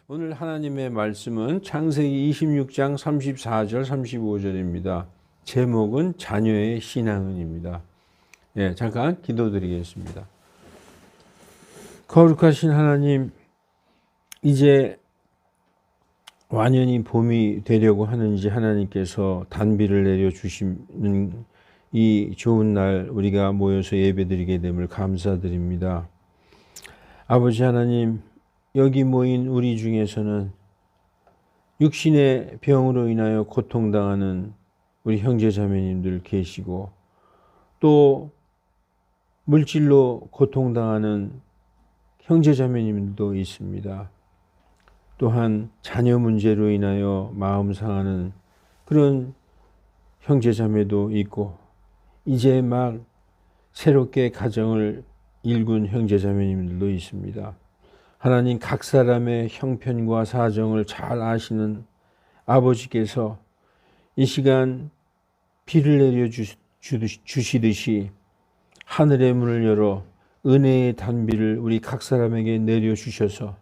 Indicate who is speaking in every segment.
Speaker 1: 오늘 하나님의 말씀은 창세기 26장 34절 35절입니다. 제목은 자녀의 신앙은입니다. 잠깐 기도드리겠습니다. 거룩하신 하나님, 이제 완연히 봄이 되려고 하는지 하나님께서 단비를 내려주시는 이 좋은 날 우리가 모여서 예배드리게 됨을 감사드립니다. 아버지 하나님, 여기 모인 우리 중에서는 육신의 병으로 인하여 고통당하는 우리 형제자매님들 계시고, 또 물질로 고통당하는 형제자매님들도 있습니다. 또한 자녀 문제로 인하여 마음 상하는 그런 형제자매도 있고, 이제 막 새롭게 가정을 일군 형제자매님들도 있습니다. 하나님, 각 사람의 형편과 사정을 잘 아시는 아버지께서 이 시간 비를 내려 주시듯이 하늘의 문을 열어 은혜의 단비를 우리 각 사람에게 내려 주셔서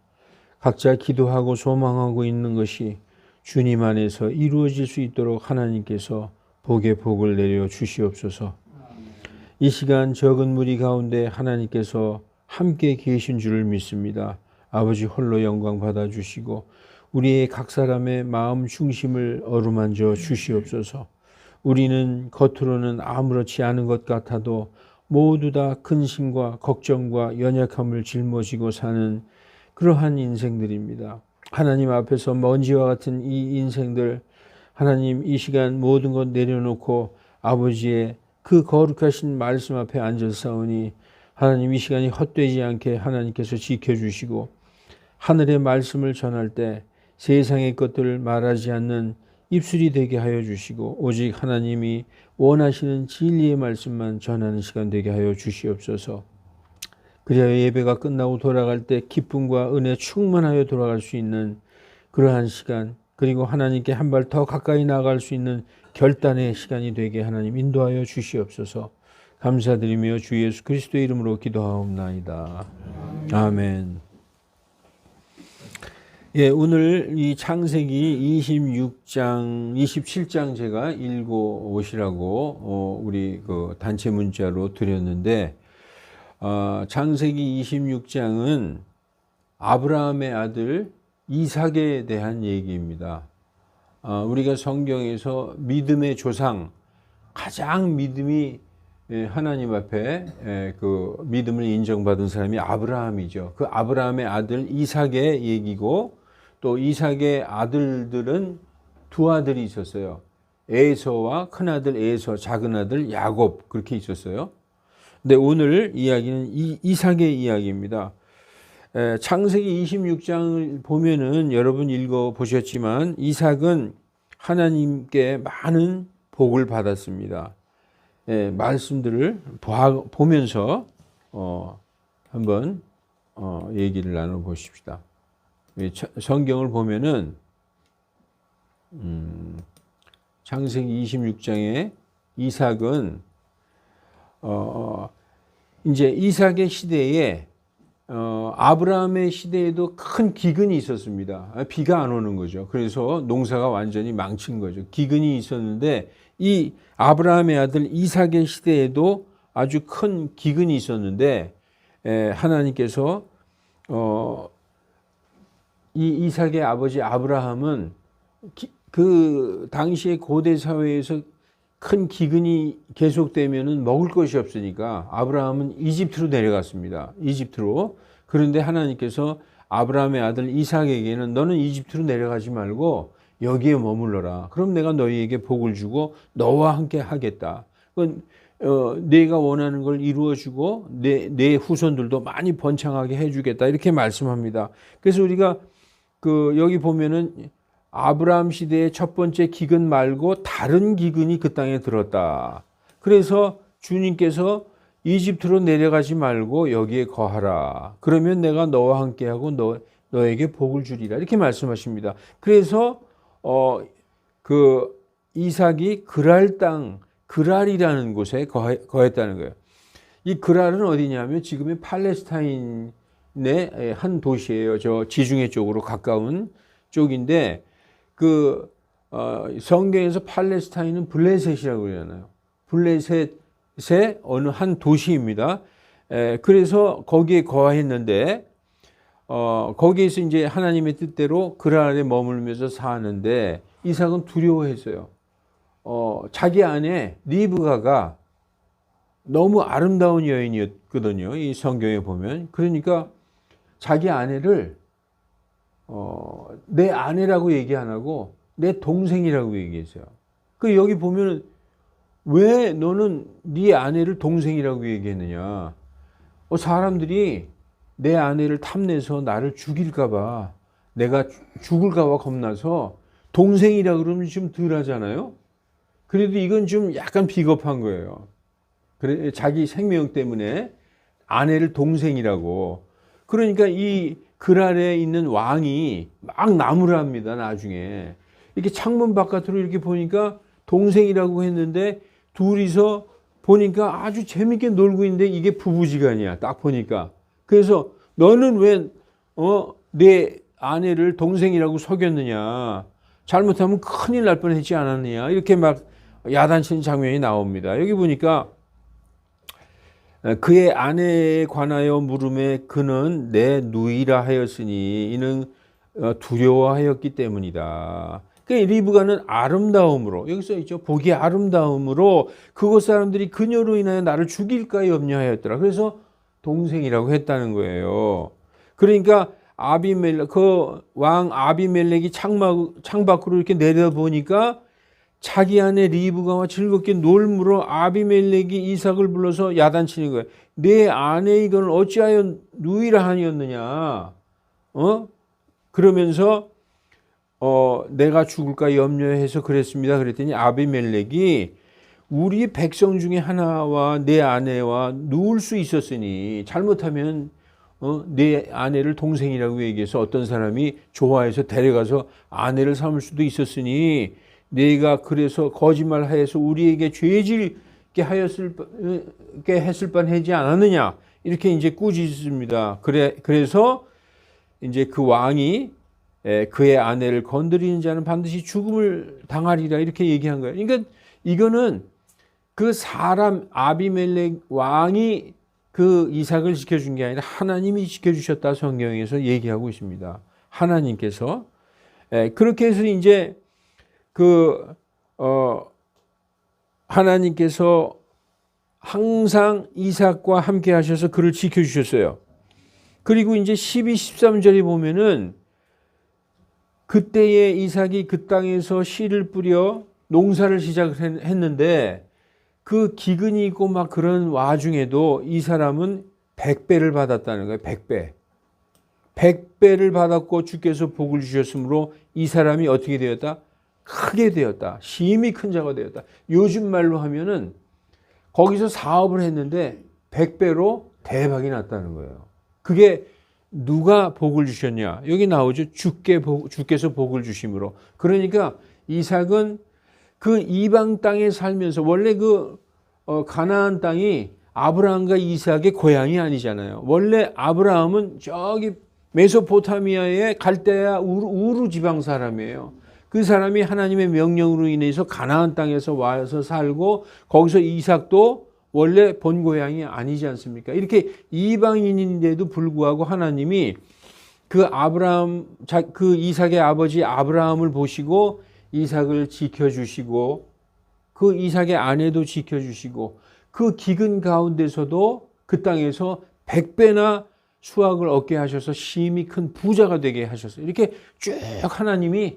Speaker 1: 각자 기도하고 소망하고 있는 것이 주님 안에서 이루어질 수 있도록 하나님께서 복의 복을 내려 주시옵소서. 이 시간 적은 무리 가운데 하나님께서 함께 계신 줄을 믿습니다. 아버지 홀로 영광 받아주시고 우리의 각 사람의 마음 중심을 어루만져 주시옵소서. 우리는 겉으로는 아무렇지 않은 것 같아도 모두 다 근심과 걱정과 연약함을 짊어지고 사는 그러한 인생들입니다. 하나님 앞에서 먼지와 같은 이 인생들, 하나님 이 시간 모든 것 내려놓고 아버지의 그 거룩하신 말씀 앞에 앉아싸우니 하나님 이 시간이 헛되지 않게 하나님께서 지켜주시고, 하늘의 말씀을 전할 때 세상의 것들을 말하지 않는 입술이 되게 하여 주시고, 오직 하나님이 원하시는 진리의 말씀만 전하는 시간 되게 하여 주시옵소서. 그래야 예배가 끝나고 돌아갈 때 기쁨과 은혜 충만하여 돌아갈 수 있는 그러한 시간, 그리고 하나님께 한 발 더 가까이 나아갈 수 있는 결단의 시간이 되게 하나님 인도하여 주시옵소서. 감사드리며 주 예수 그리스도의 이름으로 기도하옵나이다. 아멘. 오늘 이 창세기 26장, 27장 제가 읽어 오시라고 우리 그 단체 문자로 드렸는데, 창세기 26장은 아브라함의 아들 이삭에 대한 얘기입니다. 우리가 성경에서 믿음의 조상, 가장 믿음이 하나님 앞에 그 믿음을 인정받은 사람이 아브라함이죠. 그 아브라함의 아들 이삭의 얘기고, 또 이삭의 아들들은 두 아들이 있었어요. 에서와 큰아들 에서, 작은아들 야곱, 그렇게 있었어요. 근데 오늘 이야기는 이삭의 이야기입니다. 창세기 26장을 보면은 여러분 읽어보셨지만 이삭은 하나님께 많은 복을 받았습니다. 말씀들을 보면서 한번 얘기를 나눠보십시다. 성경을 보면은 창세기 26장에 이삭은 이제 이삭의 시대에 아브라함의 시대에도 큰 기근이 있었습니다. 비가 안 오는 거죠. 그래서 농사가 완전히 망친 거죠. 기근이 있었는데 이 아브라함의 아들 이삭의 시대에도 아주 큰 기근이 있었는데, 하나님께서 이 이삭의 아버지 아브라함은 그 당시의 고대 사회에서 큰 기근이 계속되면은 먹을 것이 없으니까 아브라함은 이집트로 내려갔습니다. 이집트로. 그런데 하나님께서 아브라함의 아들 이삭에게는 너는 이집트로 내려가지 말고 여기에 머물러라. 그럼 내가 너희에게 복을 주고 너와 함께 하겠다. 내가 원하는 걸 이루어주고 내 후손들도 많이 번창하게 해주겠다. 이렇게 말씀합니다. 그래서 우리가 여기 보면은 아브라함 시대의 첫 번째 기근 말고 다른 기근이 그 땅에 들었다. 그래서 주님께서 이집트로 내려가지 말고 여기에 거하라. 그러면 내가 너와 함께하고 너에게 복을 주리라. 이렇게 말씀하십니다. 그래서 그 이삭이 그랄 땅, 그랄이라는 곳에 거했다는 거예요. 이 그랄은 어디냐면 지금의 팔레스타인 한 도시예요. 저 지중해 쪽으로 가까운 쪽인데 성경에서 팔레스타인은 블레셋이라고 그러잖아요. 블레셋의 어느 한 도시입니다. 그래서 거기에 거하했는데 거기에서 이제 하나님의 뜻대로 그랄에 머물면서 사는데 이삭은 두려워했어요. 자기 아내 리브가가 너무 아름다운 여인이었거든요. 이 성경에 보면. 그러니까 자기 아내를 내 아내라고 얘기 안 하고 내 동생이라고 얘기했어요. 그 여기 보면 왜 너는 네 아내를 동생이라고 얘기했느냐? 사람들이 내 아내를 탐내서 나를 죽일까 봐, 내가 죽을까 봐 겁나서 동생이라 그러면 좀 덜하잖아요. 그래도 이건 좀 약간 비겁한 거예요. 그래, 자기 생명 때문에 아내를 동생이라고. 그러니까 이 그랄에 있는 왕이 막 나무랍니다. 나중에 이렇게 창문 바깥으로 이렇게 보니까 동생이라고 했는데 둘이서 보니까 아주 재밌게 놀고 있는데 이게 부부지간이야. 딱 보니까. 그래서 너는 왜 내 아내를 동생이라고 속였느냐. 잘못하면 큰일 날 뻔했지 않았느냐. 이렇게 막 야단치는 장면이 나옵니다. 여기 보니까 그의 아내에 관하여 물음에 그는 내 누이라 하였으니 이는 두려워하였기 때문이다. 그러니까 리브가는 아름다움으로, 여기 써 있죠. 보기 아름다움으로 그곳 사람들이 그녀로 인하여 나를 죽일까 염려하였더라. 그래서 동생이라고 했다는 거예요. 그러니까 그 왕 아비멜렉이 창밖으로 이렇게 내려보니까 자기 아내 리브가와 즐겁게 놀므로 아비멜렉이 이삭을 불러서 야단치는 거예요. 내 아내 이건 어찌하여 누이라 하였느냐? 그러면서 내가 죽을까 염려해서 그랬습니다. 그랬더니 아비멜렉이 우리 백성 중에 하나와 내 아내와 누울 수 있었으니 잘못하면 내 아내를 동생이라고 얘기해서 어떤 사람이 좋아해서 데려가서 아내를 삼을 수도 있었으니 네가 그래서 거짓말하여서 우리에게 죄질게 했을 뻔하지 않았느냐 이렇게 이제 꾸짖습니다. 그래서 이제 그 왕이 그의 아내를 건드리는 자는 반드시 죽음을 당하리라 이렇게 얘기한 거예요. 그러니까 이거는 그 사람 아비멜렉 왕이 그 이삭을 지켜준 게 아니라 하나님이 지켜주셨다 성경에서 얘기하고 있습니다. 하나님께서 그렇게 해서 이제 하나님께서 항상 이삭과 함께 하셔서 그를 지켜주셨어요. 그리고 이제 12, 13절에 보면은 그때에 이삭이 그 땅에서 씨를 뿌려 농사를 시작했는데 그 기근이 있고 막 그런 와중에도 이 사람은 100배를 받았다는 거예요. 100배. 100배를 받았고 주께서 복을 주셨으므로 이 사람이 어떻게 되었다? 크게 되었다. 심히 큰 자가 되었다. 요즘 말로 하면은 거기서 사업을 했는데 100배로 대박이 났다는 거예요. 그게 누가 복을 주셨냐? 여기 나오죠. 주께서 복을 주심으로. 그러니까 이삭은 그 이방 땅에 살면서 원래 가나안 땅이 아브라함과 이삭의 고향이 아니잖아요. 원래 아브라함은 저기 메소포타미아의 갈대아 우르 지방 사람이에요. 그 사람이 하나님의 명령으로 인해서 가나안 땅에서 와서 살고 거기서 이삭도 원래 본 고향이 아니지 않습니까? 이렇게 이방인인데도 불구하고 하나님이 그 이삭의 아버지 아브라함을 보시고 이삭을 지켜주시고 그 이삭의 아내도 지켜주시고 그 기근 가운데서도 그 땅에서 100배나 수확을 얻게 하셔서 심히 큰 부자가 되게 하셨어요. 이렇게 쭉 하나님이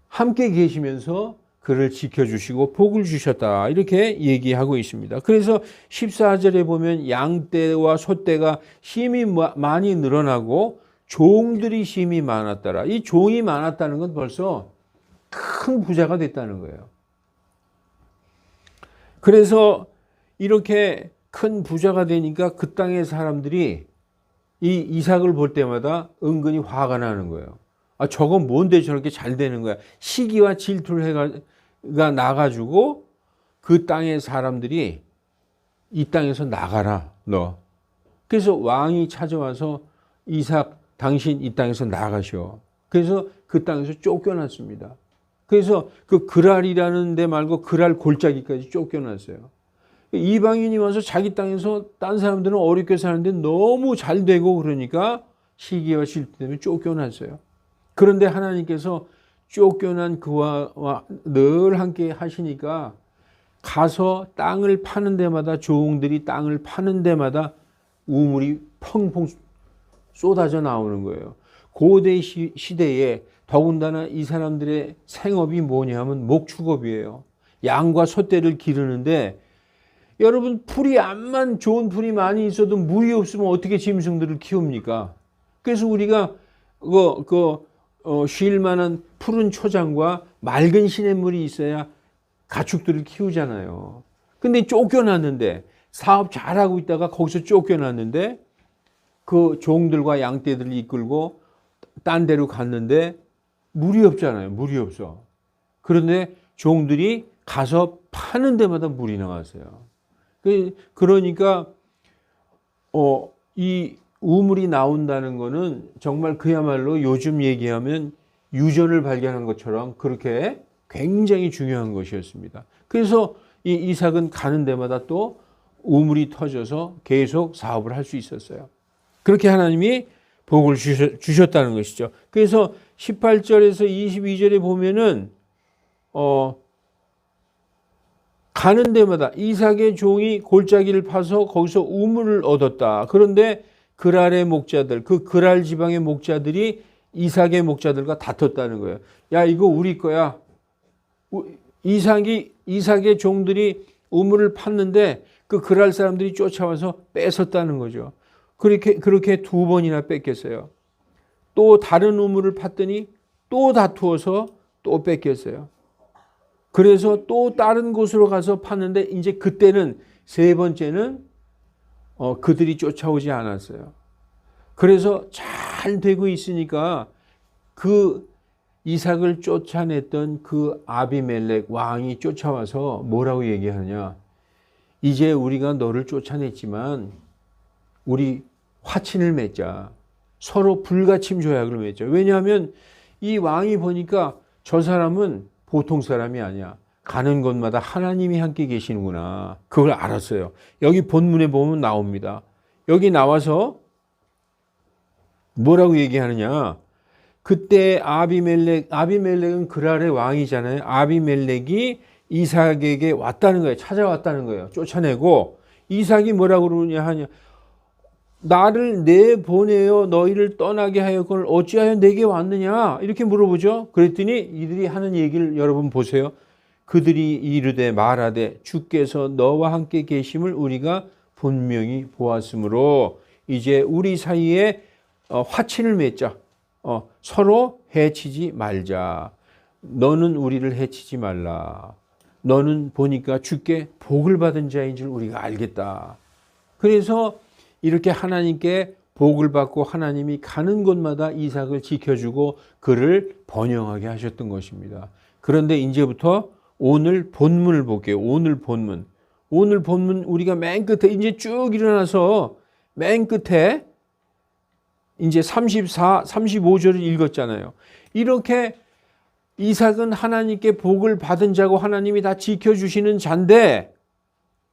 Speaker 1: 함께 계시면서 그를 지켜주시고 복을 주셨다. 이렇게 얘기하고 있습니다. 그래서 14절에 보면 양떼와 소떼가 힘이 많이 늘어나고 종들이 힘이 많았더라. 이 종이 많았다는 건 벌써 큰 부자가 됐다는 거예요. 그래서 이렇게 큰 부자가 되니까 그 땅의 사람들이 이 이삭을 볼 때마다 은근히 화가 나는 거예요. 저건 뭔데 저렇게 잘 되는 거야. 시기와 질투가 나가지고 그 땅의 사람들이 이 땅에서 나가라. 너 그래서 왕이 찾아와서 이삭 당신 이 땅에서 나가셔. 그래서 그 땅에서 쫓겨났습니다. 그래서 그 그랄이라는 데 말고 그랄 골짜기까지 쫓겨났어요. 이방인이 와서 자기 땅에서 딴 사람들은 어렵게 사는데 너무 잘 되고 그러니까 시기와 질투 때문에 쫓겨났어요. 그런데 하나님께서 쫓겨난 그와 늘 함께 하시니까 가서 땅을 파는 데마다 종들이 땅을 파는 데마다 우물이 펑펑 쏟아져 나오는 거예요. 고대 시대에 더군다나 이 사람들의 생업이 뭐냐면 목축업이에요. 양과 소떼를 기르는데 여러분 풀이 암만 좋은 풀이 많이 있어도 물이 없으면 어떻게 짐승들을 키웁니까? 그래서 우리가 쉴 만한 푸른 초장과 맑은 시냇물이 있어야 가축들을 키우잖아요. 근데 쫓겨났는데 사업 잘하고 있다가 거기서 쫓겨났는데 그 종들과 양떼들을 이끌고 딴 데로 갔는데 물이 없잖아요. 물이 없어. 그런데 종들이 가서 파는 데마다 물이 나왔어요. 그러니까 이 우물이 나온다는 거는 정말 그야말로 요즘 얘기하면 유전을 발견한 것처럼 그렇게 굉장히 중요한 것이었습니다. 그래서 이 이삭은 가는 데마다 또 우물이 터져서 계속 사업을 할 수 있었어요. 그렇게 하나님이 복을 주셨다는 것이죠. 그래서 18절에서 22절에 보면은 가는 데마다 이삭의 종이 골짜기를 파서 거기서 우물을 얻었다. 그런데 그랄의 목자들, 그 그랄 지방의 목자들이 이삭의 목자들과 다퉜다는 거예요. 야, 이거 우리 거야. 이삭의 종들이 우물을 팠는데 그 그랄 사람들이 쫓아와서 뺏었다는 거죠. 그렇게 두 번이나 뺏겼어요. 또 다른 우물을 팠더니 또 다투어서 또 뺏겼어요. 그래서 또 다른 곳으로 가서 팠는데 이제 그때는 세 번째는 그들이 쫓아오지 않았어요. 그래서 잘 되고 있으니까 그 이삭을 쫓아냈던 그 아비멜렉 왕이 쫓아와서 뭐라고 얘기하느냐. 이제 우리가 너를 쫓아냈지만 우리 화친을 맺자. 서로 불가침 조약을 맺자. 왜냐하면 이 왕이 보니까 저 사람은 보통 사람이 아니야. 가는 곳마다 하나님이 함께 계시는구나. 그걸 알았어요. 여기 본문에 보면 나옵니다. 여기 나와서 뭐라고 얘기하느냐. 그때 아비멜렉은 그랄의 왕이잖아요. 아비멜렉이 이삭에게 왔다는 거예요. 찾아왔다는 거예요. 쫓아내고 이삭이 뭐라고 그러냐 하냐. 나를 내보내어 너희를 떠나게 하였거늘 어찌하여 내게 왔느냐 이렇게 물어보죠. 그랬더니 이들이 하는 얘기를 여러분 보세요. 그들이 이르되 말하되 주께서 너와 함께 계심을 우리가 분명히 보았으므로 이제 우리 사이에 화친을 맺자. 서로 해치지 말자. 너는 우리를 해치지 말라. 너는 보니까 주께 복을 받은 자인 줄 우리가 알겠다. 그래서 이렇게 하나님께 복을 받고 하나님이 가는 곳마다 이삭을 지켜주고 그를 번영하게 하셨던 것입니다. 그런데 이제부터 오늘 본문을 볼게요. 오늘 본문 우리가 맨 끝에 이제 쭉 일어나서 맨 끝에 이제 35절을 읽었잖아요. 이렇게 이삭은 하나님께 복을 받은 자고 하나님이 다 지켜주시는 자인데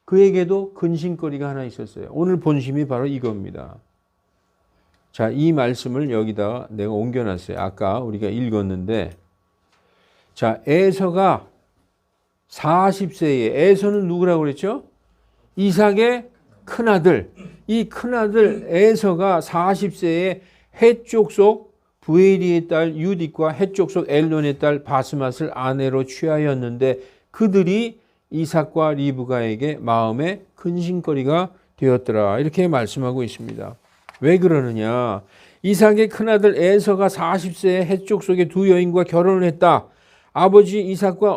Speaker 1: 그에게도 근심거리가 하나 있었어요. 오늘 본심이 바로 이겁니다. 자, 이 말씀을 여기다 내가 옮겨놨어요. 아까 우리가 읽었는데, 자, 에서가 40세에, 에서는 누구라고 그랬죠? 이삭의 큰아들. 이 큰아들 에서가 40세에 헷 족속 부에리의 딸 유딕과 헷 족속 엘론의 딸 바스맛을 아내로 취하였는데 그들이 이삭과 리브가에게 마음에 근심거리가 되었더라. 이렇게 말씀하고 있습니다. 왜 그러느냐? 이삭의 큰아들 에서가 40세에 헷 족속의 두 여인과 결혼을 했다. 아버지 이삭과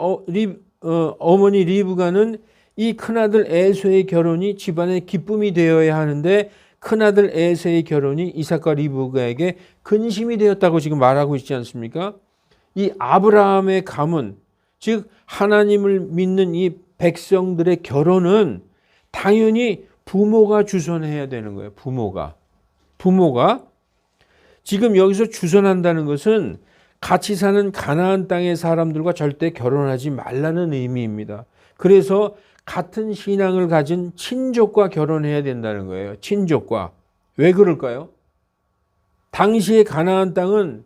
Speaker 1: 어머니 리브가는 이 큰아들 에서의 결혼이 집안의 기쁨이 되어야 하는데 큰아들 에서의 결혼이 이삭과 리브가에게 근심이 되었다고 지금 말하고 있지 않습니까? 이 아브라함의 가문, 즉 하나님을 믿는 이 백성들의 결혼은 당연히 부모가 주선해야 되는 거예요. 부모가 지금 여기서 주선한다는 것은 같이 사는 가나안 땅의 사람들과 절대 결혼하지 말라는 의미입니다. 그래서 같은 신앙을 가진 친족과 결혼해야 된다는 거예요. 친족과. 왜 그럴까요? 당시의 가나안 땅은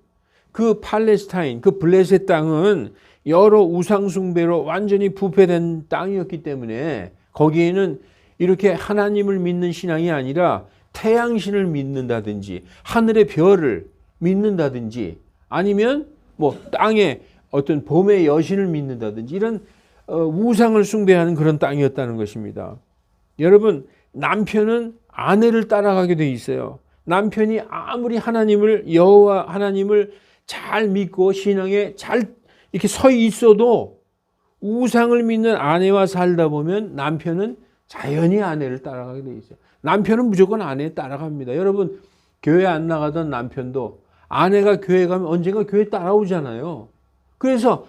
Speaker 1: 그 팔레스타인, 그 블레셋 땅은 여러 우상 숭배로 완전히 부패된 땅이었기 때문에 거기에는 이렇게 하나님을 믿는 신앙이 아니라 태양신을 믿는다든지 하늘의 별을 믿는다든지 아니면 뭐 땅에 어떤 봄의 여신을 믿는다든지 이런 우상을 숭배하는 그런 땅이었다는 것입니다. 여러분, 남편은 아내를 따라가게 돼 있어요. 남편이 아무리 여호와 하나님을 잘 믿고 신앙에 잘 이렇게 서 있어도 우상을 믿는 아내와 살다 보면 남편은 자연히 아내를 따라가게 돼 있어요. 남편은 무조건 아내에 따라갑니다. 여러분, 교회 안 나가던 남편도 아내가 교회 가면 언젠가 교회 따라오잖아요. 그래서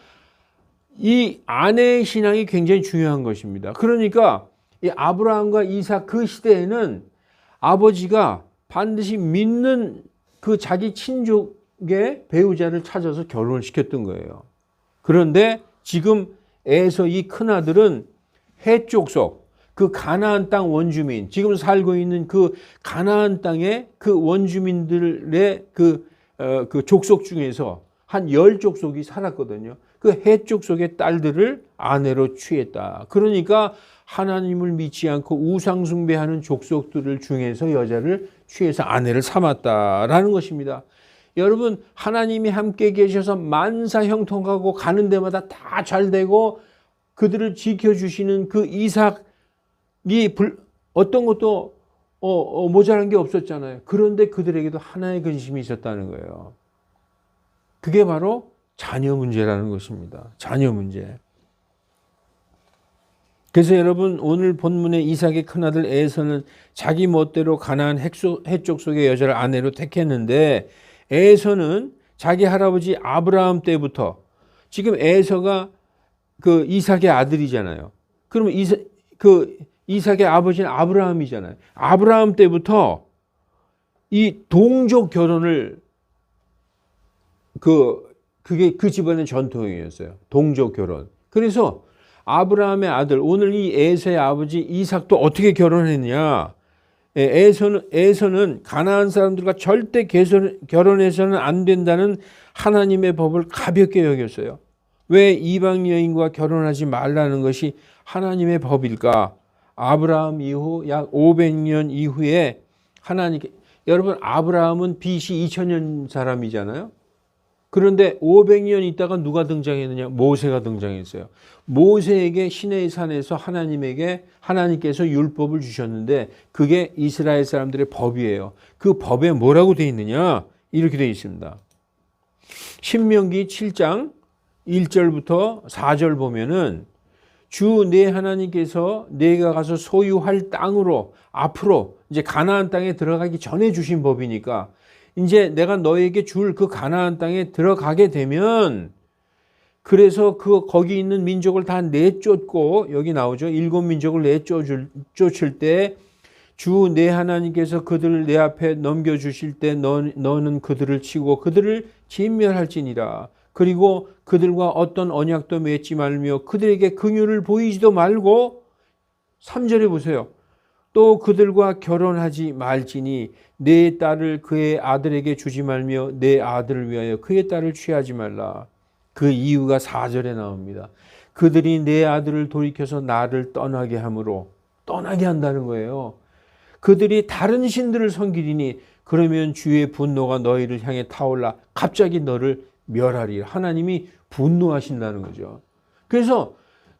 Speaker 1: 이 아내의 신앙이 굉장히 중요한 것입니다. 그러니까 이 아브라함과 이삭 그 시대에는 아버지가 반드시 믿는 그 자기 친족의 배우자를 찾아서 결혼을 시켰던 거예요. 그런데 지금 에서 이 큰아들은 헷 족속, 그 가나안 땅 원주민, 지금 살고 있는 그 가나안 땅의 그 원주민들의 그 족속 중에서 한 10족속이 살았거든요. 그 헷 족속의 딸들을 아내로 취했다. 그러니까 하나님을 믿지 않고 우상 숭배하는 족속들을 중에서 여자를 취해서 아내를 삼았다라는 것입니다. 여러분, 하나님이 함께 계셔서 만사 형통하고 가는 데마다 다 잘 되고 그들을 지켜주시는 그 이삭이 어떤 것도 모자란 게 없었잖아요. 그런데 그들에게도 하나의 근심이 있었다는 거예요. 그게 바로 자녀 문제라는 것입니다. 자녀 문제. 그래서 여러분, 오늘 본문의 이삭의 큰아들 에서는 자기 멋대로 가나안 헷족 속의 여자를 아내로 택했는데 에서는 자기 할아버지 아브라함 때부터 지금 에서가 그 이삭의 아들이잖아요. 그러면 이삭의 아버지는 아브라함이잖아요. 아브라함 때부터 이 동족 결혼을 그게 그 집안의 전통이었어요. 동족 결혼. 그래서 아브라함의 아들, 오늘 이 에서의 아버지 이삭도 어떻게 결혼했냐? 에서는 가나안 사람들과 절대 결혼해서는 안 된다는 하나님의 법을 가볍게 여겼어요. 왜 이방 여인과 결혼하지 말라는 것이 하나님의 법일까? 아브라함 이후 약 500년 이후에 여러분, 아브라함은 BC 2000년 사람이잖아요. 그런데 500년 있다가 누가 등장했느냐? 모세가 등장했어요. 모세에게 시내의 산에서 하나님께서 율법을 주셨는데 그게 이스라엘 사람들의 법이에요. 그 법에 뭐라고 되어 있느냐? 이렇게 되어 있습니다. 신명기 7장 1절부터 4절 보면은 주 내 하나님께서 내가 가서 소유할 땅으로 앞으로 이제 가나안 땅에 들어가기 전에 주신 법이니까 이제 내가 너에게 줄 그 가나안 땅에 들어가게 되면 그래서 거기 있는 민족을 다 내쫓고 여기 나오죠. 7민족을 내쫓을 때 주 내 하나님께서 그들을 내 앞에 넘겨주실 때 너는 그들을 치고 그들을 진멸할지니라. 그리고 그들과 어떤 언약도 맺지 말며 그들에게 긍휼을 보이지도 말고 3절에 보세요. 또 그들과 결혼하지 말지니 내 딸을 그의 아들에게 주지 말며 내 아들을 위하여 그의 딸을 취하지 말라. 그 이유가 4절에 나옵니다. 그들이 내 아들을 돌이켜서 나를 떠나게 한다는 거예요. 그들이 다른 신들을 섬기리니 그러면 주의 분노가 너희를 향해 타올라 갑자기 너를 멸하리라. 하나님이 분노하신다는 거죠. 그래서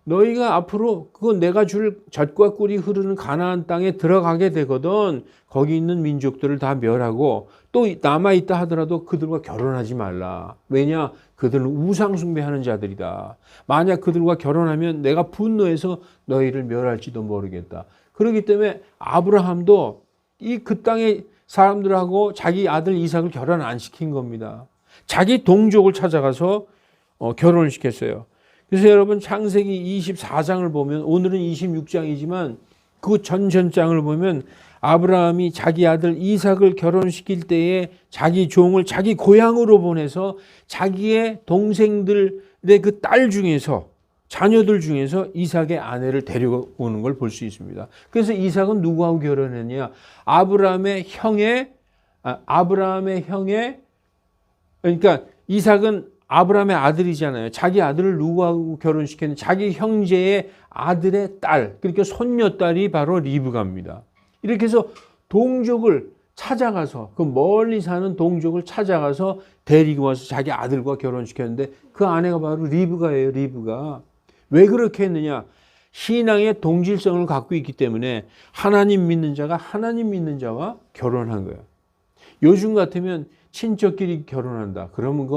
Speaker 1: 너희가 앞으로 그거 내가 줄 젖과 꿀이 흐르는 가나안 땅에 들어가게 되거든 거기 있는 민족들을 다 멸하고 또 남아있다 하더라도 그들과 결혼하지 말라. 왜냐? 그들은 우상 숭배하는 자들이다. 만약 그들과 결혼하면 내가 분노해서 너희를 멸할지도 모르겠다. 그렇기 때문에 아브라함도 그 땅의 사람들하고 자기 아들 이삭을 결혼 안 시킨 겁니다. 자기 동족을 찾아가서 결혼을 시켰어요. 그래서 여러분 창세기 24장을 보면 오늘은 26장이지만 그 전전장을 보면 아브라함이 자기 아들 이삭을 결혼시킬 때에 자기 종을 자기 고향으로 보내서 자기의 동생들의 그 딸 중에서 자녀들 중에서 이삭의 아내를 데려오는 걸 볼 수 있습니다. 그래서 이삭은 누구하고 결혼했냐? 아브라함의 형의 그러니까 이삭은 아브라함의 아들이잖아요. 자기 아들을 누구하고 결혼시켰냐? 자기 형제의 아들의 딸, 그러니까 손녀딸이 바로 리브가입니다. 이렇게 해서 동족을 찾아가서 그 멀리 사는 동족을 찾아가서 데리고 와서 자기 아들과 결혼시켰는데 그 아내가 바로 리브가예요. 리브가. 왜 그렇게 했느냐? 신앙의 동질성을 갖고 있기 때문에 하나님 믿는 자가 하나님 믿는 자와 결혼한 거예요. 요즘 같으면 친척끼리 결혼한다. 그러면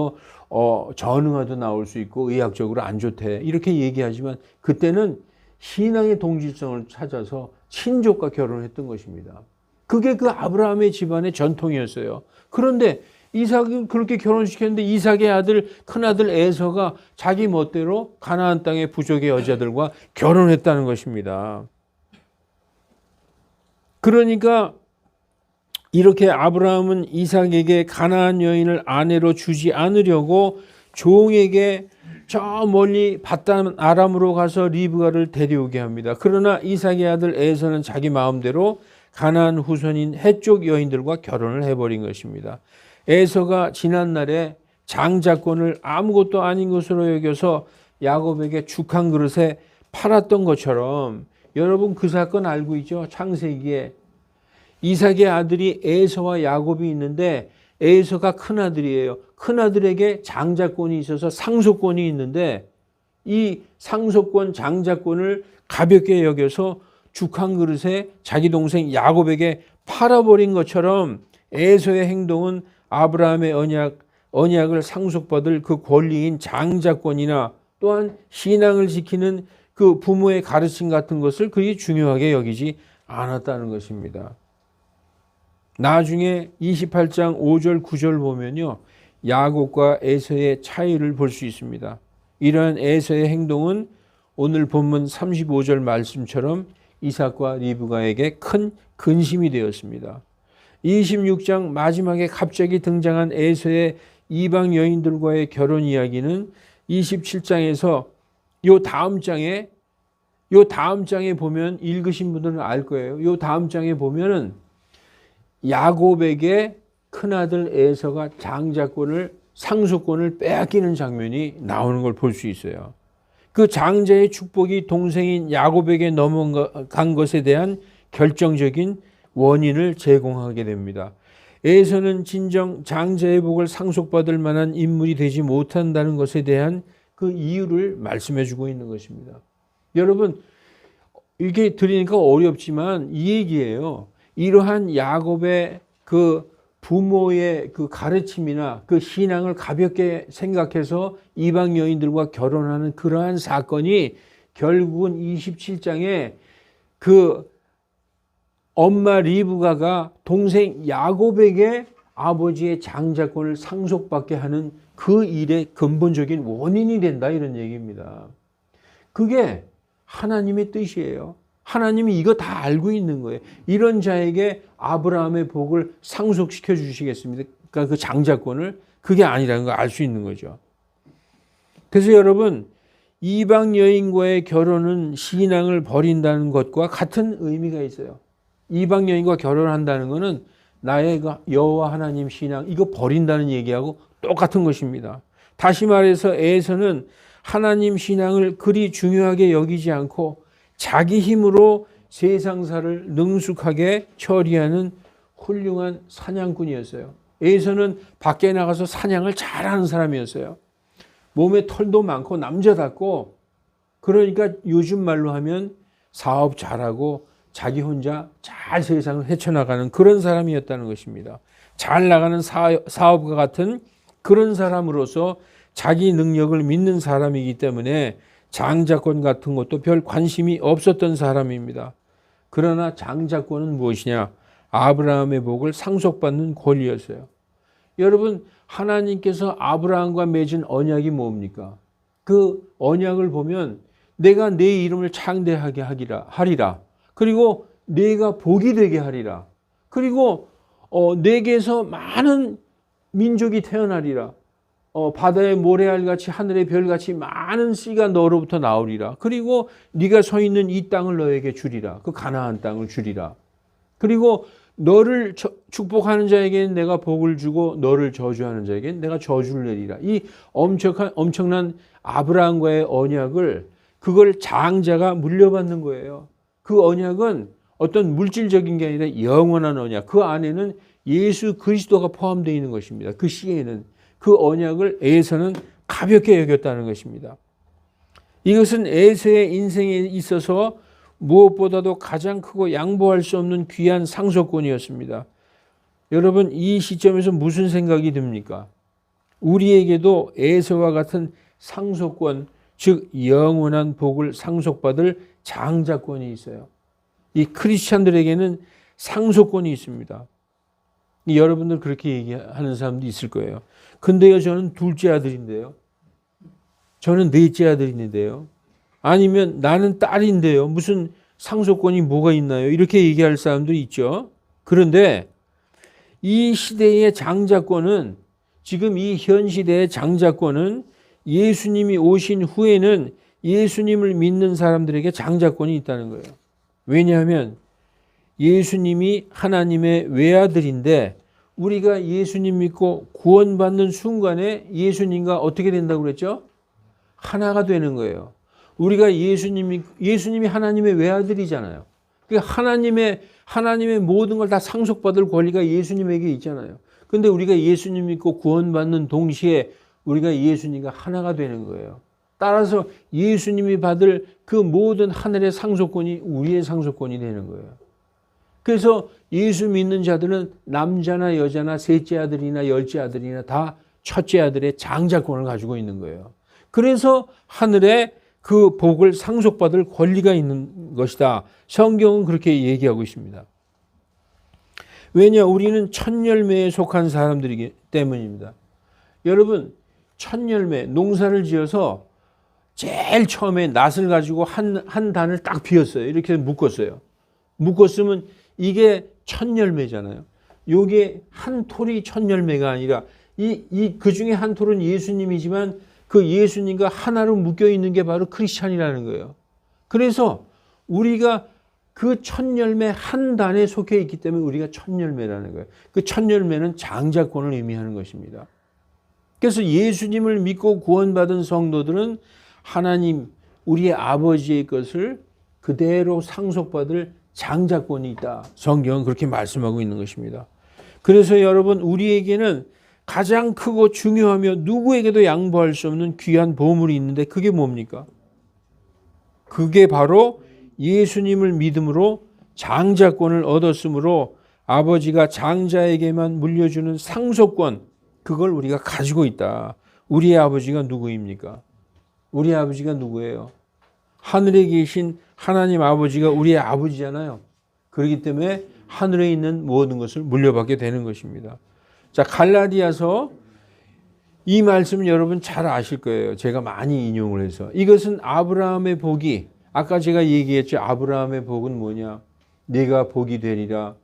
Speaker 1: 전응아도 나올 수 있고 의학적으로 안 좋대. 이렇게 얘기하지만 그때는 신앙의 동질성을 찾아서 친족과 결혼했던 것입니다. 그게 그 아브라함의 집안의 전통이었어요. 그런데 이삭이 그렇게 결혼시켰는데 이삭의 아들, 큰아들 에서가 자기 멋대로 가나안 땅의 부족의 여자들과 결혼했다는 것입니다. 그러니까 이렇게 아브라함은 이삭에게 가나안 여인을 아내로 주지 않으려고 종에게 저 멀리 밧단 아람으로 가서 리브가를 데려오게 합니다. 그러나 이삭의 아들 에서는 자기 마음대로 가나안 후손인 해쪽 여인들과 결혼을 해버린 것입니다. 에서가 지난날에 장자권을 아무것도 아닌 것으로 여겨서 야곱에게 죽 한 그릇에 팔았던 것처럼 여러분 그 사건 알고 있죠? 창세기에 이삭의 아들이 에서와 야곱이 있는데 에서가 큰아들이에요. 큰아들에게 장자권이 있어서 상속권이 있는데 이 상속권 장자권을 가볍게 여겨서 죽 한 그릇에 자기 동생 야곱에게 팔아버린 것처럼 에서의 행동은 아브라함의 언약을 상속받을 그 권리인 장자권이나 또한 신앙을 지키는 그 부모의 가르침 같은 것을 그리 중요하게 여기지 않았다는 것입니다. 나중에 28장 5절 9절 보면요. 야곱과 에서의 차이를 볼 수 있습니다. 이러한 에서의 행동은 오늘 본문 35절 말씀처럼 이삭과 리브가에게 큰 근심이 되었습니다. 26장 마지막에 갑자기 등장한 에서의 이방 여인들과의 결혼 이야기는 27장에서 요 다음 장에 보면 읽으신 분들은 알 거예요. 요 다음 장에 보면은 야곱에게 큰아들 에서가 장자권을 상속권을 빼앗기는 장면이 나오는 걸 볼 수 있어요. 그 장자의 축복이 동생인 야곱에게 넘어간 것에 대한 결정적인 원인을 제공하게 됩니다. 에서는 진정 장자의 복을 상속받을 만한 인물이 되지 못한다는 것에 대한 그 이유를 말씀해 주고 있는 것입니다. 여러분 이게 들으니까 어렵지만 이 얘기예요. 이러한 야곱의 그 부모의 그 가르침이나 그 신앙을 가볍게 생각해서 이방 여인들과 결혼하는 그러한 사건이 결국은 27장에 그 엄마 리브가가 동생 야곱에게 아버지의 장자권을 상속받게 하는 그 일의 근본적인 원인이 된다 이런 얘기입니다. 그게 하나님의 뜻이에요. 하나님이 이거 다 알고 있는 거예요. 이런 자에게 아브라함의 복을 상속시켜 주시겠습니까? 그러니까 그 장자권을 그게 아니라는 걸 알 수 있는 거죠. 그래서 여러분 이방 여인과의 결혼은 신앙을 버린다는 것과 같은 의미가 있어요. 이방 여인과 결혼한다는 것은 나의 여호와 하나님 신앙 이거 버린다는 얘기하고 똑같은 것입니다. 다시 말해서 에서는 하나님 신앙을 그리 중요하게 여기지 않고 자기 힘으로 세상사를 능숙하게 처리하는 훌륭한 사냥꾼이었어요. 에서는 밖에 나가서 사냥을 잘하는 사람이었어요. 몸에 털도 많고 남자답고 그러니까 요즘 말로 하면 사업 잘하고 자기 혼자 잘 세상을 헤쳐나가는 그런 사람이었다는 것입니다. 잘 나가는 사업가 같은 그런 사람으로서 자기 능력을 믿는 사람이기 때문에 장자권 같은 것도 별 관심이 없었던 사람입니다. 그러나 장자권은 무엇이냐? 아브라함의 복을 상속받는 권리였어요. 여러분 하나님께서 아브라함과 맺은 언약이 뭡니까? 그 언약을 보면 내가 내 이름을 창대하게 하리라. 그리고 내가 복이 되게 하리라. 그리고 내게서 많은 민족이 태어나리라. 바다의 모래알같이 하늘의 별같이 많은 씨가 너로부터 나오리라. 그리고 네가 서 있는 이 땅을 너에게 주리라. 그 가나안 땅을 주리라. 그리고 너를 축복하는 자에게는 내가 복을 주고 너를 저주하는 자에게는 내가 저주를 내리라. 이 엄청난 아브라함과의 언약을 그걸 장자가 물려받는 거예요. 그 언약은 어떤 물질적인 게 아니라 영원한 언약. 그 안에는 예수 그리스도가 포함되어 있는 것입니다. 그 시에는 그 언약을 에서는 가볍게 여겼다는 것입니다. 이것은 에서의 인생에 있어서 무엇보다도 가장 크고 양보할 수 없는 귀한 상속권이었습니다. 여러분, 이 시점에서 무슨 생각이 듭니까? 우리에게도 에서와 같은 상속권, 즉 영원한 복을 상속받을 장자권이 있어요. 이 크리스찬들에게는 상속권이 있습니다. 여러분들 그렇게 얘기하는 사람도 있을 거예요. 근데요, 저는 둘째 아들인데요. 저는 넷째 아들인데요. 아니면 나는 딸인데요. 무슨 상속권이 뭐가 있나요? 이렇게 얘기할 사람도 있죠. 그런데 이 시대의 장자권은, 지금 이 현 시대의 장자권은 예수님이 오신 후에는 예수님을 믿는 사람들에게 장자권이 있다는 거예요. 왜냐하면 예수님이 하나님의 외아들인데 우리가 예수님 믿고 구원받는 순간에 예수님과 어떻게 된다고 그랬죠? 하나가 되는 거예요. 우리가 예수님이 하나님의 외아들이잖아요. 그러니까 하나님의 모든 걸 다 상속받을 권리가 예수님에게 있잖아요. 그런데 우리가 예수님 믿고 구원받는 동시에 우리가 예수님과 하나가 되는 거예요. 따라서 예수님이 받을 그 모든 하늘의 상속권이 우리의 상속권이 되는 거예요. 그래서 예수 믿는 자들은 남자나 여자나 셋째 아들이나 열째 아들이나 다 첫째 아들의 장자권을 가지고 있는 거예요. 그래서 하늘에 그 복을 상속받을 권리가 있는 것이다. 성경은 그렇게 얘기하고 있습니다. 왜냐? 우리는 첫 열매에 속한 사람들이기 때문입니다. 여러분, 첫 열매, 농사를 지어서 제일 처음에 낫을 가지고 한 단을 딱 비웠어요. 이렇게 묶었어요. 묶었으면 이게 첫 열매잖아요. 요게 한 톨이 첫 열매가 아니라 그 중에 한 톨은 예수님이지만 그 예수님과 하나로 묶여 있는 게 바로 크리스찬이라는 거예요. 그래서 우리가 그 첫 열매 한 단에 속해 있기 때문에 우리가 첫 열매라는 거예요. 그 첫 열매는 장자권을 의미하는 것입니다. 그래서 예수님을 믿고 구원받은 성도들은 하나님, 우리의 아버지의 것을 그대로 상속받을 장자권이 있다. 성경은 그렇게 말씀하고 있는 것입니다. 그래서 여러분, 우리에게는 가장 크고 중요하며 누구에게도 양보할 수 없는 귀한 보물이 있는데 그게 뭡니까? 그게 바로 예수님을 믿음으로 장자권을 얻었으므로 아버지가 장자에게만 물려주는 상속권, 그걸 우리가 가지고 있다. 우리의 아버지가 누구입니까? 우리 아버지가 누구예요? 하늘에 계신 하나님 아버지가 우리의 아버지잖아요. 그렇기 때문에 하늘에 있는 모든 것을 물려받게 되는 것입니다. 자, 갈라디아서 이 말씀 여러분 잘 아실 거예요. 제가 많이 인용을 해서. 이것은 아브라함의 복이, 아까 제가 얘기했죠. 아브라함의 복은 뭐냐? 내가 복이 되리라.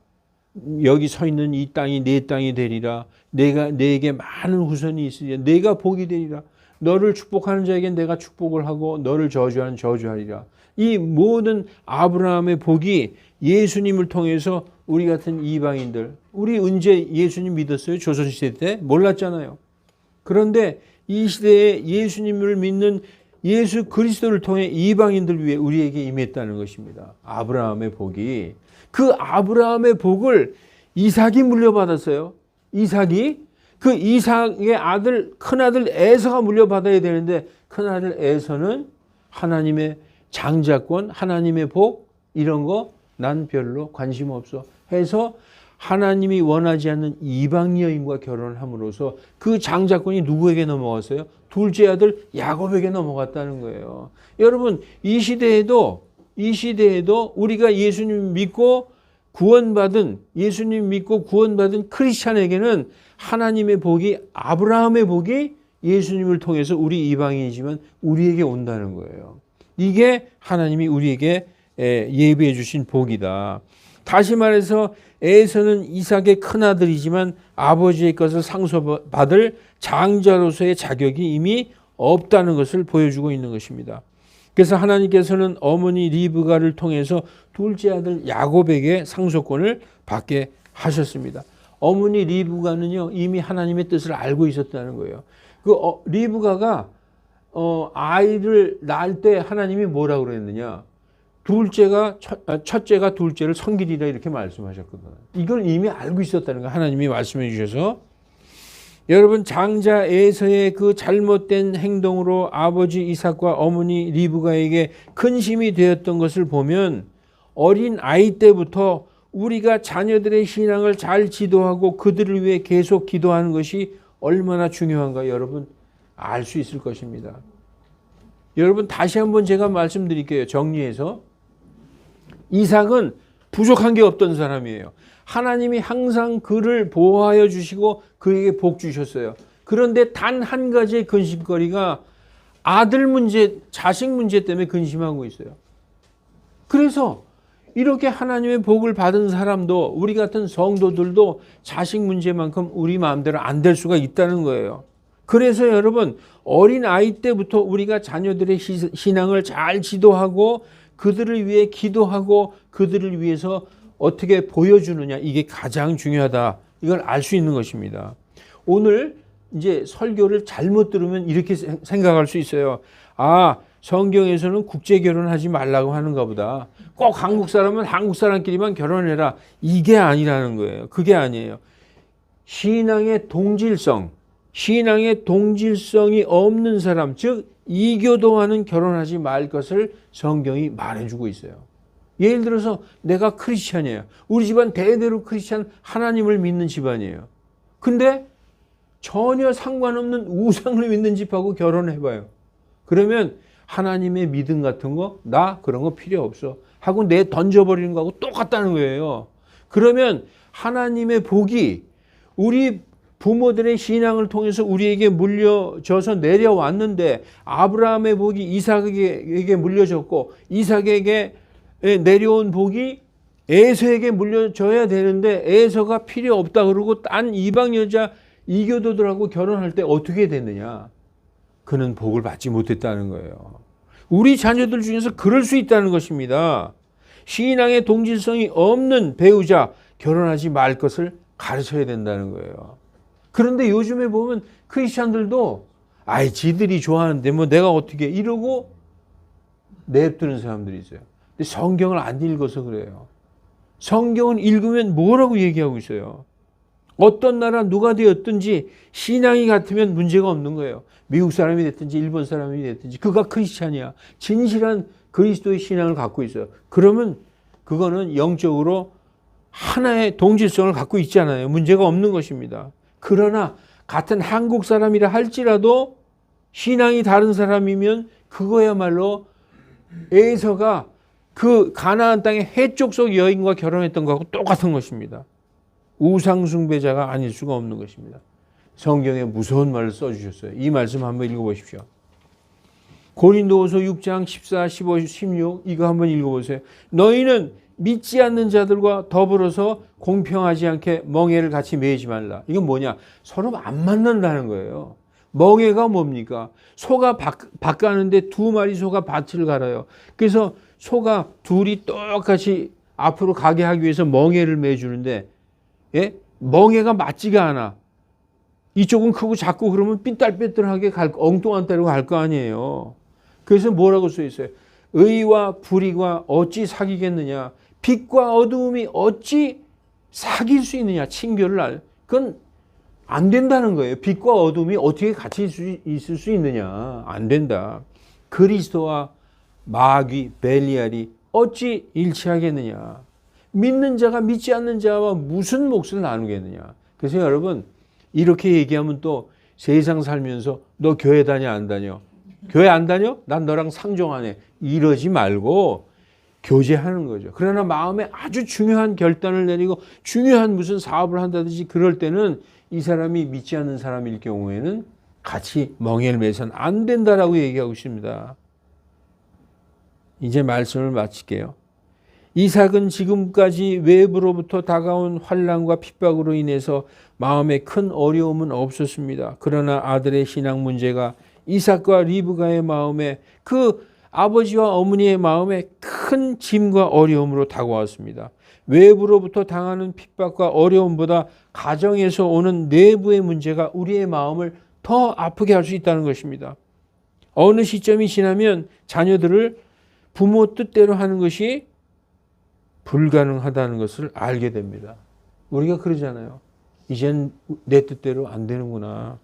Speaker 1: 여기 서 있는 이 땅이 내 땅이 되리라. 내게 많은 후손이 있으리라. 내가 복이 되리라. 너를 축복하는 자에겐 내가 축복을 하고 너를 저주하는 저주하리라. 이 모든 아브라함의 복이 예수님을 통해서 우리 같은 이방인들, 우리 언제 예수님 믿었어요? 조선시대 때? 몰랐잖아요. 그런데 이 시대에 예수님을 믿는 예수 그리스도를 통해 이방인들 위해 우리에게 임했다는 것입니다. 아브라함의 복이. 그 아브라함의 복을 이삭이 물려받았어요. 그 이삭의 아들, 큰아들 에서가 물려받아야 되는데 큰아들 에서는 하나님의 장자권, 하나님의 복, 이런 거 난 별로 관심 없어 해서 하나님이 원하지 않는 이방 여인과 결혼을 함으로써 그 장자권이 누구에게 넘어갔어요? 둘째 아들 야곱에게 넘어갔다는 거예요. 여러분, 이 시대에도 우리가 예수님 믿고 구원받은 크리스찬에게는 하나님의 복이, 아브라함의 복이 예수님을 통해서 우리 이방인이지만 우리에게 온다는 거예요. 이게 하나님이 우리에게 예비해 주신 복이다. 다시 말해서 에서는 이삭의 큰아들이지만 아버지의 것을 상속받을 장자로서의 자격이 이미 없다는 것을 보여주고 있는 것입니다. 그래서 하나님께서는 어머니 리브가를 통해서 둘째 아들 야곱에게 상속권을 받게 하셨습니다. 어머니 리브가는요, 이미 하나님의 뜻을 알고 있었다는 거예요. 리브가가 아이를 낳을 때 하나님이 뭐라고 그랬느냐? 첫째가 둘째를 섬기리라 이렇게 말씀하셨거든요. 이걸 이미 알고 있었다는 거 하나님이 말씀해 주셔서, 여러분, 장자 에서의 그 잘못된 행동으로 아버지 이삭과 어머니 리브가에게 근심이 되었던 것을 보면 어린 아이 때부터 우리가 자녀들의 신앙을 잘 지도하고 그들을 위해 계속 기도하는 것이 얼마나 중요한가 여러분 알 수 있을 것입니다. 여러분, 다시 한번 제가 말씀드릴게요. 정리해서, 이삭은 부족한 게 없던 사람이에요. 하나님이 항상 그를 보호하여 주시고 그에게 복 주셨어요. 그런데 단 한 가지의 근심거리가 아들 문제, 자식 문제 때문에 근심하고 있어요. 그래서 이렇게 하나님의 복을 받은 사람도, 우리 같은 성도들도 자식 문제만큼 우리 마음대로 안 될 수가 있다는 거예요. 그래서 여러분, 어린 아이 때부터 우리가 자녀들의 신앙을 잘 지도하고 그들을 위해 기도하고 그들을 위해서 어떻게 보여주느냐, 이게 가장 중요하다. 이걸 알 수 있는 것입니다. 오늘 이제 설교를 잘못 들으면 이렇게 생각할 수 있어요. 아, 성경에서는 국제 결혼하지 말라고 하는가 보다. 꼭 한국 사람은 한국 사람끼리만 결혼해라. 이게 아니라는 거예요. 그게 아니에요. 신앙의 동질성이 없는 사람, 즉 이교도와는 결혼하지 말 것을 성경이 말해주고 있어요. 예를 들어서 내가 크리스찬이에요. 우리 집안 대대로 크리스찬, 하나님을 믿는 집안이에요. 근데 전혀 상관없는 우상을 믿는 집하고 결혼해봐요. 그러면 하나님의 믿음 같은 거, 나 그런 거 필요 없어 하고 내 던져버리는 거하고 똑같다는 거예요. 그러면 하나님의 복이 우리 부모들의 신앙을 통해서 우리에게 물려져서 내려왔는데, 아브라함의 복이 이삭에게 물려졌고 이삭에게 내려온 복이 에서에게 물려져야 되는데 에서가 필요 없다 그러고 딴 이방 여자 이교도들하고 결혼할 때 어떻게 됐느냐? 그는 복을 받지 못했다는 거예요. 우리 자녀들 중에서 그럴 수 있다는 것입니다. 신앙의 동질성이 없는 배우자 결혼하지 말 것을 가르쳐야 된다는 거예요. 그런데 요즘에 보면 크리스찬들도 지들이 좋아하는데 뭐 내가 어떻게 이러고 냅두는 사람들이 있어요. 근데 성경을 안 읽어서 그래요. 성경은 읽으면 뭐라고 얘기하고 있어요. 어떤 나라 누가 되었든지 신앙이 같으면 문제가 없는 거예요. 미국 사람이 됐든지 일본 사람이 됐든지 그가 크리스찬이야. 진실한 그리스도의 신앙을 갖고 있어요. 그러면 그거는 영적으로 하나의 동질성을 갖고 있잖아요. 문제가 없는 것입니다. 그러나 같은 한국 사람이라 할지라도 신앙이 다른 사람이면 그거야말로 에서가 그 가나안 땅의 해쪽 속 여인과 결혼했던 것하고 똑같은 것입니다. 우상숭배자가 아닐 수가 없는 것입니다. 성경에 무서운 말을 써주셨어요. 이 말씀 한번 읽어보십시오. 고린도후서 6장 14, 15, 16 이거 한번 읽어보세요. 너희는 믿지 않는 자들과 더불어서 공평하지 않게 멍에를 같이 매이지 말라. 이건 뭐냐? 서로 안 만난다는 거예요. 멍에가 뭡니까? 소가 밭 가는데 두 마리 소가 밭을 갈아요. 그래서 소가 둘이 똑같이 앞으로 가게 하기 위해서 멍에를 매주는데 멍에가 맞지가 않아. 이쪽은 크고 작고 그러면 삐뚤삐뚤하게 엉뚱한 데로 갈 거 아니에요. 그래서 뭐라고 써 있어요? 의와 불의가 어찌 사귀겠느냐? 빛과 어두움이 어찌 사귈 수 있느냐? 친교를 그건 안 된다는 거예요. 빛과 어둠이 어떻게 같이 있을 수 있느냐? 안 된다. 그리스도와 마귀 벨리알이 어찌 일치하겠느냐? 믿는 자가 믿지 않는 자와 무슨 몫을 나누겠느냐? 그래서 여러분 이렇게 얘기하면 또 세상 살면서 너 교회 다녀 안 다녀? 교회 안 다녀? 난 너랑 상종 안 해. 이러지 말고 교제하는 거죠. 그러나 마음에 아주 중요한 결단을 내리고 중요한 무슨 사업을 한다든지 그럴 때는 이 사람이 믿지 않는 사람일 경우에는 같이 멍에를 매서는 안 된다라고 얘기하고 있습니다. 이제 말씀을 마칠게요. 이삭은 지금까지 외부로부터 다가온 환난과 핍박으로 인해서 마음에 큰 어려움은 없었습니다. 그러나 아들의 신앙 문제가 이삭과 리브가의 마음에, 그 아버지와 어머니의 마음에 큰 짐과 어려움으로 다가왔습니다. 외부로부터 당하는 핍박과 어려움보다 가정에서 오는 내부의 문제가 우리의 마음을 더 아프게 할 수 있다는 것입니다. 어느 시점이 지나면 자녀들을 부모 뜻대로 하는 것이 불가능하다는 것을 알게 됩니다. 우리가 그러잖아요. 이젠 내 뜻대로 안 되는구나.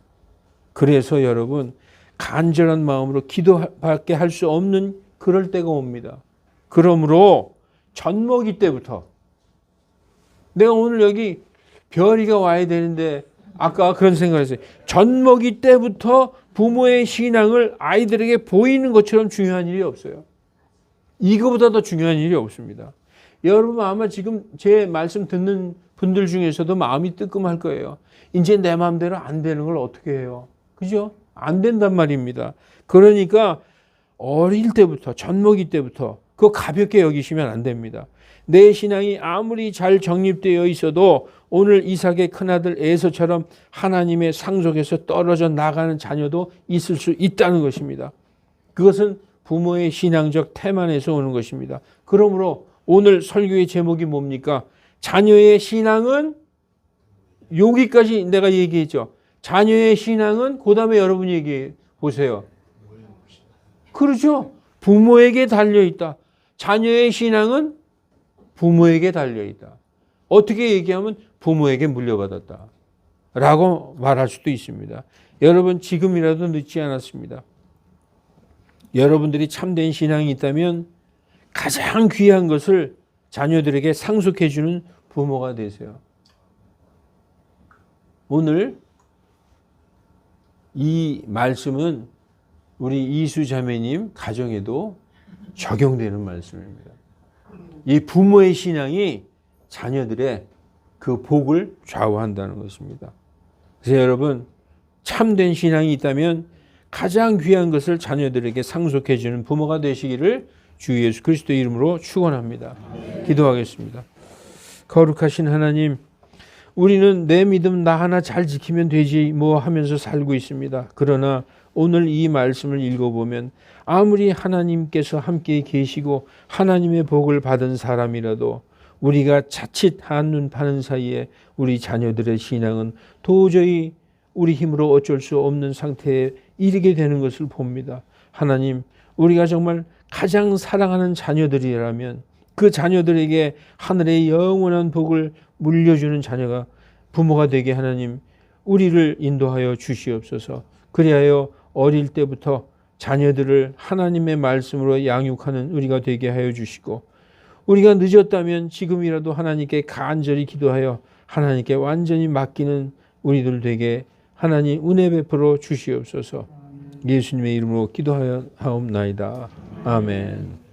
Speaker 1: 그래서 여러분, 간절한 마음으로 기도밖에 할 수 없는 그럴 때가 옵니다. 그러므로 젖먹이 때부터, 내가 오늘 여기 별이가 와야 되는데 아까 그런 생각을 했어요. 젖먹이 때부터 부모의 신앙을 아이들에게 보이는 것처럼 중요한 일이 없어요. 이거보다 더 중요한 일이 없습니다. 여러분 아마 지금 제 말씀 듣는 분들 중에서도 마음이 뜨끔할 거예요. 이제 내 마음대로 안 되는 걸 어떻게 해요? 그죠? 안 된단 말입니다. 그러니까 어릴 때부터, 젖먹이 때부터 그거 가볍게 여기시면 안 됩니다. 내 신앙이 아무리 잘 정립되어 있어도 오늘 이삭의 큰아들 에서처럼 하나님의 상속에서 떨어져 나가는 자녀도 있을 수 있다는 것입니다. 그것은 부모의 신앙적 태만에서 오는 것입니다. 그러므로 오늘 설교의 제목이 뭡니까? 자녀의 신앙은, 여기까지 내가 얘기했죠. 자녀의 신앙은, 그 다음에 여러분이 얘기해 보세요. 그렇죠. 부모에게 달려있다. 자녀의 신앙은 부모에게 달려있다. 어떻게 얘기하면 부모에게 물려받았다 라고 말할 수도 있습니다. 여러분 지금이라도 늦지 않았습니다. 여러분들이 참된 신앙이 있다면 가장 귀한 것을 자녀들에게 상속해 주는 부모가 되세요. 오늘 이 말씀은 우리 이수 자매님 가정에도 적용되는 말씀입니다. 이 부모의 신앙이 자녀들의 그 복을 좌우한다는 것입니다. 그래서 여러분 참된 신앙이 있다면 가장 귀한 것을 자녀들에게 상속해 주는 부모가 되시기를 주 예수 그리스도의 이름으로 축원합니다. 기도하겠습니다. 거룩하신 하나님, 우리는 내 믿음 나 하나 잘 지키면 되지 뭐 하면서 살고 있습니다. 그러나 오늘 이 말씀을 읽어보면 아무리 하나님께서 함께 계시고 하나님의 복을 받은 사람이라도 우리가 자칫 한눈 파는 사이에 우리 자녀들의 신앙은 도저히 우리 힘으로 어쩔 수 없는 상태에 이르게 되는 것을 봅니다. 하나님, 우리가 정말 가장 사랑하는 자녀들이라면 그 자녀들에게 하늘의 영원한 복을 물려주는 자녀가 부모가 되게 하나님 우리를 인도하여 주시옵소서. 그리하여 어릴 때부터 자녀들을 하나님의 말씀으로 양육하는 우리가 되게 하여 주시고, 우리가 늦었다면 지금이라도 하나님께 간절히 기도하여 하나님께 완전히 맡기는 우리들 되게 하나님 은혜 베풀어 주시옵소서. 예수님의 이름으로 기도하옵나이다. 아멘.